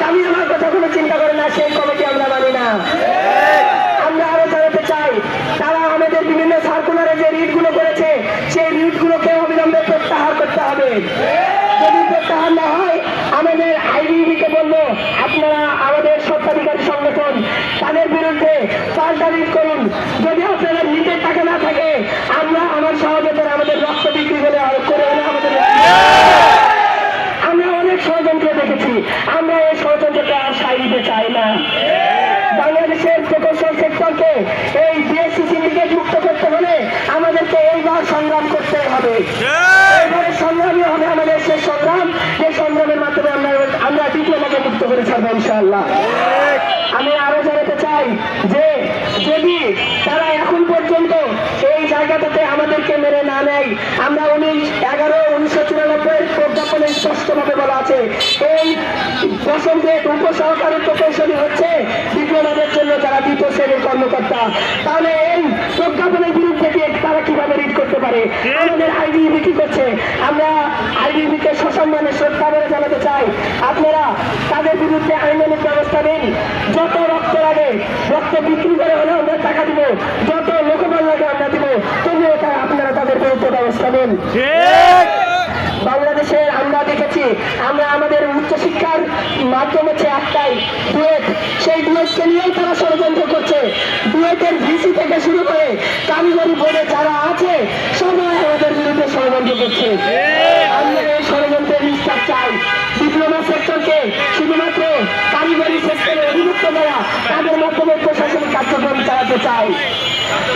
আমি আমার কথা কোনো চিন্তা করে না, সেই কমিটি আমরা মানি না। আমরা আরো জানাতে চাই, তারা আমাদের বিভিন্ন সার্কুলারে যে রিটগুলো করেছে সেই রিটগুলোকে অবিলম্বে প্রত্যাহার করতে হবে। যদি প্রত্যাহার না হয়, আমাদের আইডিবিকে বলবো, আপনারা আমাদের স্বত্বাধিকারী সংগঠন, তাদের বিরুদ্ধে পাল্টা রিট করুন। যদি আপনাদের রিটের টাকা না থাকে, আমরা আমার সহযোগিতা আমাদের রক্ত বিক্রি করে করে আমাদের আমরা অনেক ষড়যন্ত্র দেখেছি, আমরা এই ষড়যন্ত্রকে আর সাই দিতে চাই না। বাংলাদেশের প্রকৌশল সেক্টরকে এই বিএসসি সিন্ডিকেট মুক্ত করতে হলে আমাদেরকে এইবার সংগ্রাম করতে হবে। এইবারে সংগ্রামই হবে আমাদের শেষ সংগ্রাম, যে সংগ্রামের মাধ্যমে আমরা ডিপ্লোমাকে মুক্ত করে ছাড়বো ইনশাআল্লাহ। আমি আরো জানাতে চাই যে যদি তারা এখন পর্যন্ত এই জায়গাটাতে আমাদেরকে মেনে না নেয়, আমরা 19/11/1994 প্রজ্ঞাপনে স্পষ্টভাবে বলা আছে এই দশম গ্রেড উপসহকারী প্রকৌশলী হচ্ছে ডিপ্লোমাদের জন্য যারা দ্বিতীয় শ্রেণীর কর্মকর্তা। তাহলে এই প্রজ্ঞাপনের বিরুদ্ধে তারা কিভাবে রিড করতে পারে? আমাদের আইডিবি কি করছে? আমরা আইডিবিকে সসম্মানে শ্রদ্ধা করে জানাতে চাই, আপনারা তাদের বিরুদ্ধে আইনানুগ ব্যবস্থা নিন। যত রক্ত লাগে, রক্ত বিক্রি করে হলেও আমরা টাকা দিব, যত লোকবল লাগে আমরা দিব, তবুও আপনারা তাদের বিরুদ্ধে ব্যবস্থা নিন। বাংলাদেশের আমরা দেখেছি, আমরা আমাদের উচ্চশিক্ষার মাধ্যম হচ্ছে একটাই, ডুয়েট। সেই ডুয়েটকে নিয়েই তারা ষড়যন্ত্র করছে। ডুয়েটের ভিসি থেকে শুরু করে কারিগরি বোর্ডে যারা আছে সবাই আমাদের বিরুদ্ধে ষড়যন্ত্র করছে। আমরা এই ষড়যন্ত্রের নিস্তার চাই। ডিপ্লোমা সেক্টরকে শুধুমাত্র কারিগরি সেক্টরে অধিভুক্ত করা, তাদের মাধ্যমে প্রশাসনিক কার্যক্রম চালাতে চাই।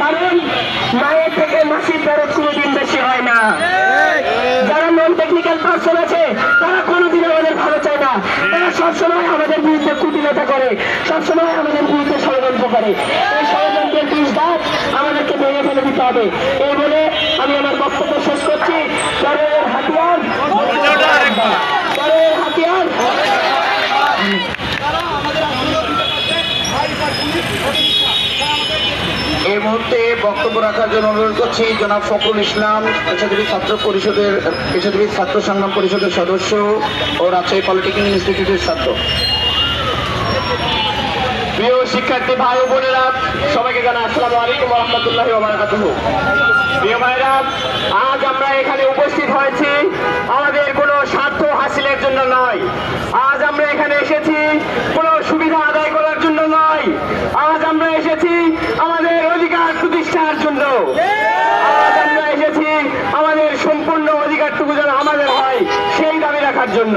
কারণ মায়ের থেকে মাসির দরদ কোনোদিন বেশি হয় না। যারা নন টেকনিক্যাল পার্সন আছে তারা কোনোদিন আমাদের ভালো চায় না, তারা সবসময় আমাদের বিরুদ্ধে কুটিলতা করে, সবসময় আমাদের বিরুদ্ধে ষড়যন্ত্র করে। এই ষড়যন্ত্রের বিষদাঁত আমাদেরকে ভেঙে ফেলে দিতে হবে। এই বলে আমি আমার বক্তব্য শেষ করছি। চরের হাতিয়ার, চরের হাতিয়ার। এই মুহূর্তে বক্তব্য রাখার জন্য অনুরোধ করছি জনাব ফখরুল ইসলাম, পেশাজীবী ছাত্র সংগ্রাম পরিষদের সদস্য ও রাজশাহী পলিটেকনিক ইনস্টিটিউটের ছাত্র। প্রিয় শিক্ষার্থী ভাই ও বোনেরা, সবাইকে জানাই আসসালামু আলাইকুম ওয়া রাহমাতুল্লাহি ওয়া বারাকাতুহু। প্রিয় ভাইরা, আজ আমরা এখানে উপস্থিত হয়েছি আমাদের কোনো স্বার্থ হাসিলের জন্য নয়। আজ আমরা এখানে এসেছি কোনো সুবিধা আদায় করার জন্য নয়। আজ আমরা এসেছি আমাদের অধিকার প্রতিষ্ঠার জন্য। আজ আমরা এসেছি আমাদের সম্পূর্ণ অধিকারটুকু যেন আমাদের হয় সেই দাবি রাখার জন্য।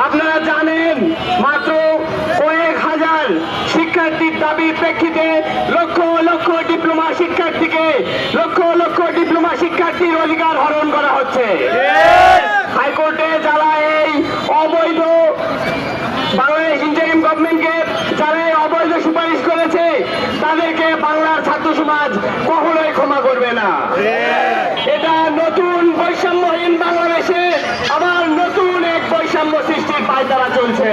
আপনারা জানেন, মাত্র কয়েক হাজার শিক্ষার্থীর দাবির প্রেক্ষিতে লক্ষ লক্ষ ডিপ্লোমা শিক্ষার্থীর অধিকার হরণ করা হচ্ছে। হাইকোর্টে যারা এই অবৈধ বাংলাদেশ ইন্টারিম গভর্নমেন্টকে যারা এই অবৈধ সুপারিশ করেছে, তাদেরকে বাংলার ছাত্র সমাজ কখনোই ক্ষমা করবে না। এটা নতুন বৈষম্যহীন বাংলাদেশে আবার নতুন এক বৈষম্য সৃষ্টির পায়তারা চলছে।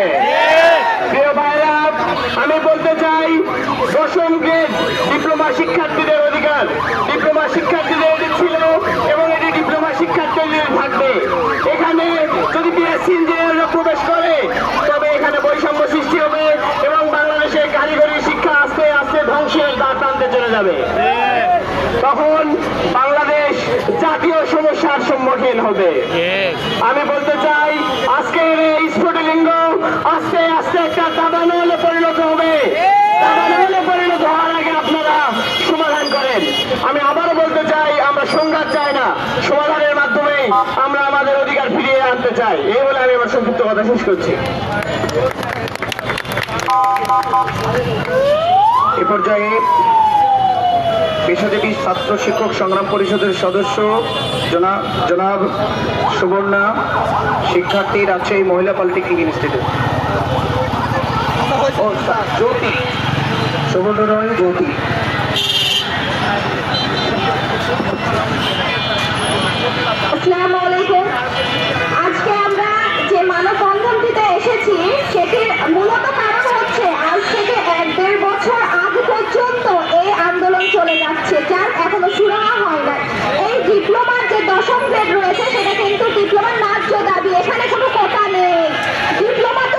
প্রিয় ভাইরা, আমি বলতে চাই, দশম গ্রেড ডিপ্লোমা শিক্ষার্থীদের অধিকার, ডিপ্লোমা শিক্ষার্থীদের এটি ছিল এবং এটি ডিপ্লোমা শিক্ষার্থীদের থাকবে। এখানে যদি বিএসসি ইঞ্জিনিয়াররা প্রবেশ করে, তবে এখানে বৈষম্য সৃষ্টি হবে এবং বাংলাদেশের কারিগরি শিক্ষা আস্তে আস্তে ধ্বংসের দ্বার প্রান্তে চলে যাবে। তখন বাংলাদেশ জাতীয় সমস্যার সম্মুখীন হবে। আমি বলতে চাই, আজকের এই স্ফুটলিঙ্গ আস্তে আস্তে একটা দাবানলে পরিণত হবে। দাবানলে পরিণত হওয়ার আগে আপনারা সমাধান করেন। আমি আবারও বলতে চাই, আমরা সংঘাত চাই না, সমাধানের মাধ্যমে আমরা আমাদের অধিকার ফিরিয়ে আনতে চাই। এই বলে আমি আমার সংক্ষিপ্ত কথা শেষ করছি। এ পর্যায়ে পেশাজীবী ছাত্র শিক্ষক সংগ্রাম পরিষদের সদস্য জনাব সুবর্ণা, শিক্ষার্থী, রাজশাহী মহিলা পলিটেকনিক ইনস্টিটিউট। জ্যোতি, সুবর্ণ রয়, জ্যোতি। আসসালামু আলাইকুম। আজকে আমরা যে মানববন্ধনটিতে এসেছি সেটির মূলত কারণ হচ্ছে আজ থেকে 1-1.5 বছর আগে পর্যন্ত এই আন্দোলন চলে যাচ্ছে, যার এখনো শুরুও হয় না। এই ডিপ্লোমার যে দশম গ্রেড রয়েছে সেটা কিন্তু ডিপ্লোমার ন্যায্য দাবি, এখানে কোনো কোটা নেই। ডিপ্লোমা তো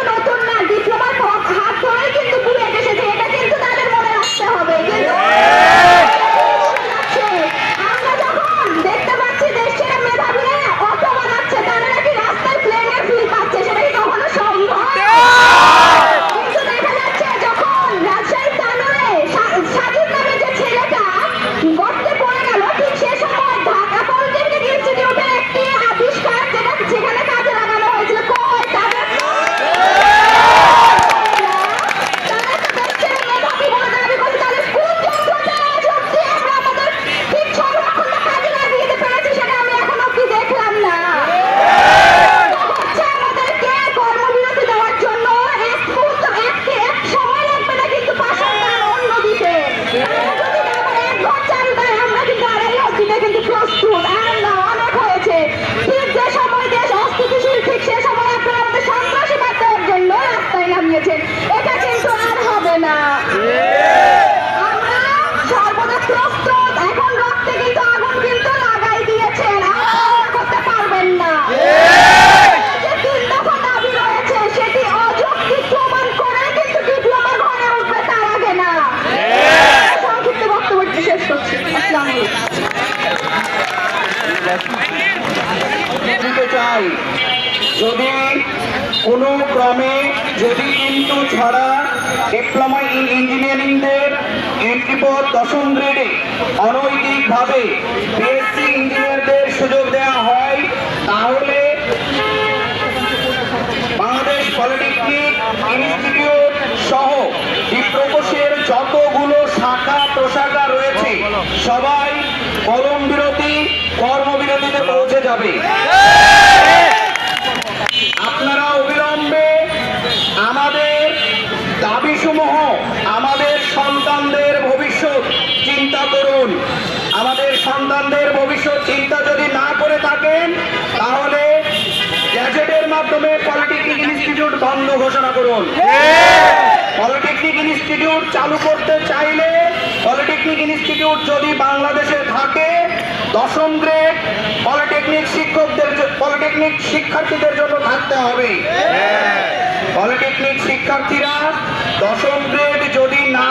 চাই, যদি কোনো ক্রমে যদি কিন্তু ছাড়া ডিপ্লোমা ইন ইঞ্জিনিয়ারিংদের এন্ট্রি পদ 10ম গ্রেডে অনৈতিকভাবে বিএসসি ইঞ্জিনিয়ারদের সুযোগ দেওয়া হয়, তাহলে বাংলাদেশ পলিটেকনিক ইনস্টিটিউট সহ ডিপ্রোকোষের যতগুলো শাখা প্রশাখা রয়েছে সবাই কলম বিরতি কর্মবিরতিতে পৌঁছে যাবে। আপনারা অবিলম্বে আমাদের দাবিসমূহ, আমাদের সন্তানদের ভবিষ্যৎ চিন্তা করুন। আমাদের সন্তানদের ভবিষ্যৎ চিন্তা যদি না করে থাকেন, তাহলে গ্যাজেটের মাধ্যমে পলিটেকনিক ইনস্টিটিউট বন্ধ ঘোষণা করুন। পলিটেকনিক ইনস্টিটিউট চালু করতে চাইলে, পলিটেকনিক ইনস্টিটিউট যদি বাংলাদেশে থাকে, 10ম গ্রেড পলিটেকনিক শিক্ষার্থীদের জন্য থাকতে হবে। পলিটেকনিক শিক্ষার্থীরা 10ম গ্রেড যদি না